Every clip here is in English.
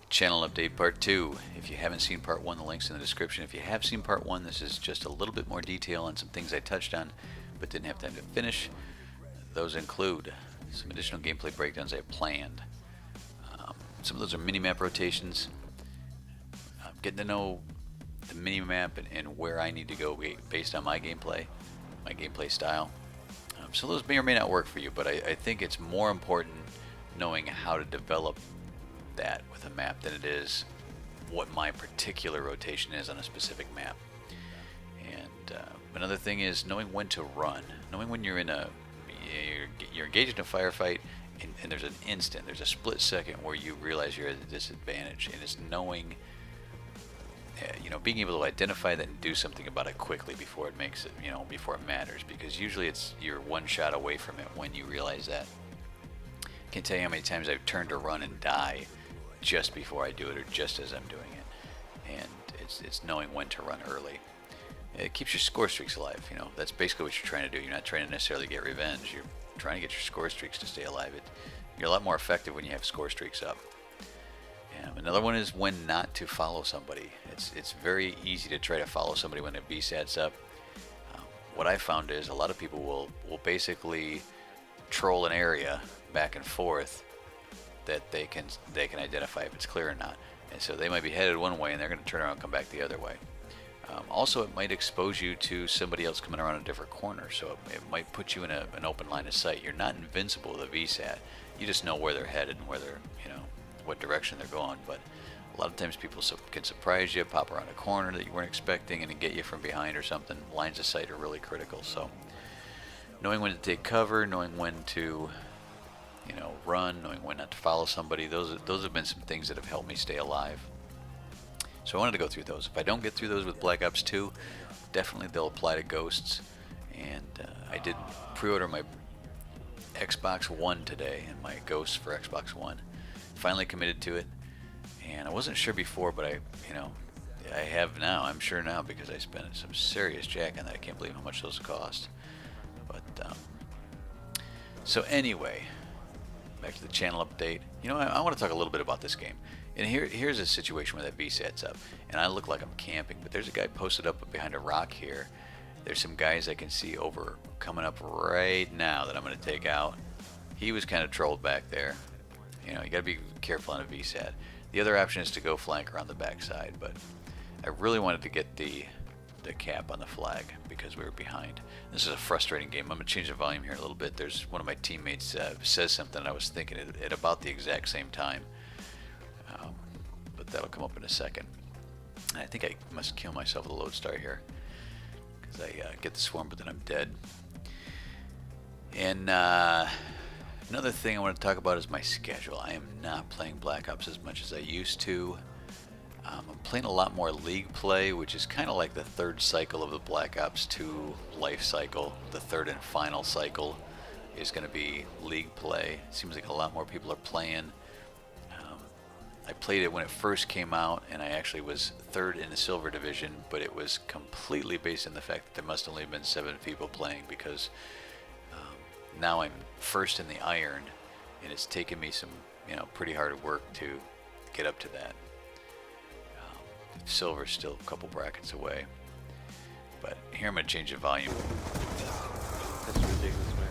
Channel update part 2. If you haven't seen part 1, the link's in the description. If you have seen part 1, this is just a little bit more detail on some things I touched on but didn't have time to finish. Those include some additional gameplay breakdowns I have planned. Some of those are mini-map rotations. Getting to know the mini-map and where I need to go based on my gameplay style. So those may or may not work for you, but I think it's more important knowing how to develop that with a map than it is what my particular rotation is on a specific map. And another thing is knowing when to run, knowing when you're you're engaged in a firefight and there's an instant, there's a split second where you realize you're at a disadvantage, and it's knowing, being able to identify that and do something about it quickly before it makes it, before it matters, because usually you're one shot away from it when you realize that. I can't tell you how many times I've turned to run and die just before I do it or just as I'm doing it, and it's knowing when to run early. It keeps your score streaks alive. That's basically what you're trying to do. You're not trying to necessarily get revenge. You're trying to get your score streaks to stay alive. You're a lot more effective when you have score streaks up. Another one is when not to follow somebody. It's very easy to try to follow somebody when a Vsat's up. What I found is a lot of people will basically troll an area back and forth that they can identify if it's clear or not. And so they might be headed one way and they're going to turn around and come back the other way. Also, it might expose you to somebody else coming around a different corner, so it might put you in an open line of sight. You're not invincible with a Vsat. You just know where they're headed and where they're, what direction they're going. But a lot of times people can surprise you, pop around a corner that you weren't expecting, and get you from behind or something. Lines of sight are really critical. So knowing when to take cover, knowing when to, run, knowing when not to follow somebody, those have been some things that have helped me stay alive. So I wanted to go through those. If I don't get through those with Black Ops 2, definitely they'll apply to Ghosts. And I did pre-order my Xbox One today, and my Ghosts for Xbox One. Finally committed to it, and I wasn't sure before, but I have now. I'm sure now because I spent some serious jack on that. I can't believe how much those cost. But so anyway, back to the channel update. I want to talk a little bit about this game. And here's a situation where that Vsat's up, and I look like I'm camping, but there's a guy posted up behind a rock here. There's some guys I can see coming up right now that I'm going to take out. He was kind of trolled back there. You got to be careful on a Vsat. The other option is to go flank around the backside, but I really wanted to get the cap on the flag because we were behind. This is a frustrating game. I'm going to change the volume here a little bit. There's one of my teammates says something, and I was thinking it at about the exact same time. But that'll come up in a second. And I think I must kill myself with a Loadstar here because I get the swarm, but then I'm dead. And another thing I want to talk about is my schedule. I am not playing Black Ops as much as I used to. I'm playing a lot more League play, which is kind of like the third cycle of the Black Ops 2 life cycle. The third and final cycle is going to be League play. It seems like a lot more people are playing. I played it when it first came out, and I actually was third in the Silver Division, but it was completely based on the fact that there must only have been 7 people playing, because now I'm first in the Iron, and it's taken me some pretty hard work to get up to that. Silver's still a couple brackets away, but here I'm going to change the volume. That's ridiculous, man.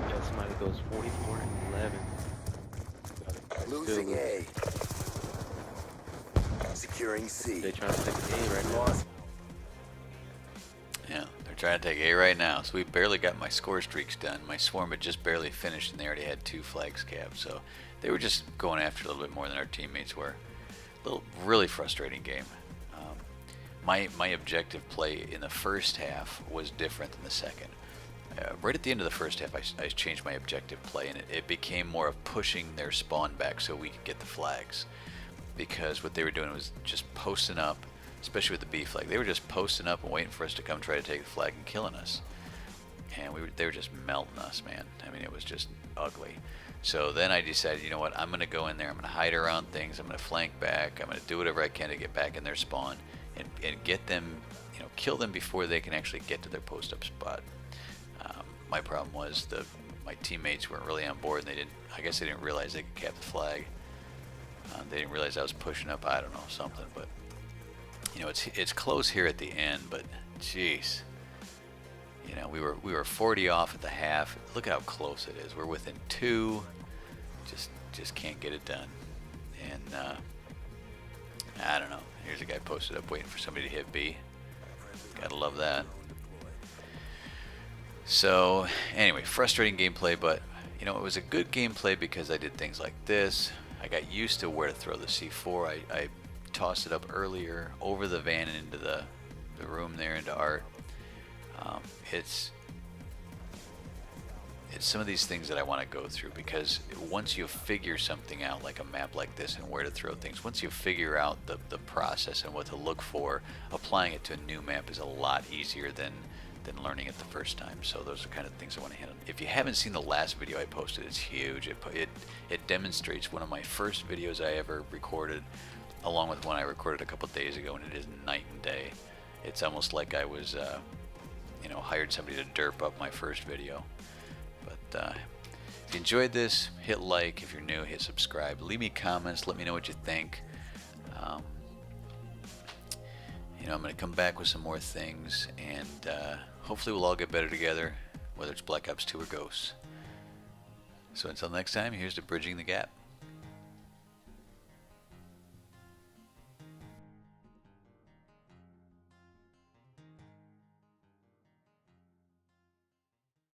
Yeah, somebody goes 44 and 11. Losing A. Securing C. They trying to take A right now. Yeah, they're trying to take A right now. So we barely got my score streaks done. My swarm had just barely finished, and they already had 2 flags capped. So they were just going after it a little bit more than our teammates were. Really frustrating game. My objective play in the first half was different than the second. Right at the end of the first half, I changed my objective play, and it became more of pushing their spawn back so we could get the flags. Because what they were doing was just posting up, especially with the B flag. They were just posting up and waiting for us to come try to take the flag and killing us. And they were just melting us, man. I mean, it was just ugly. So then I decided, you know what, I'm going to go in there, I'm going to hide around things, I'm going to flank back, I'm going to do whatever I can to get back in their spawn and get them, kill them before they can actually get to their post-up spot. My problem was the my teammates weren't really on board, and I guess they didn't realize they could cap the flag. They didn't realize I was pushing up. I don't know, something. But you know, it's close here at the end. But jeez, you know, we were 40 off at the half. Look how close it is. We're within 2. Just can't get it done. And I don't know. Here's a guy posted up waiting for somebody to hit B. Gotta love that. So anyway, frustrating gameplay, but you know, it was a good gameplay because I did things like this. I got used to where to throw the C4. I tossed it up earlier over the van and into the room there into Art. It's some of these things that I want to go through, because once you figure something out, like a map like this and where to throw things, once you figure out the process and what to look for, applying it to a new map is a lot easier than learning it the first time. So those are kind of things I want to handle. If you haven't seen the last video I posted, it's huge. It demonstrates one of my first videos I ever recorded, along with one I recorded a couple days ago, and it is night and day. It's almost like I was you know, hired somebody to derp up my first video. But if you enjoyed this, hit like. If you're new, hit subscribe. Leave me comments. Let me know what you think. You know, I'm going to come back with some more things, and hopefully we'll all get better together, whether it's Black Ops 2 or Ghosts. So until next time, here's to bridging the gap.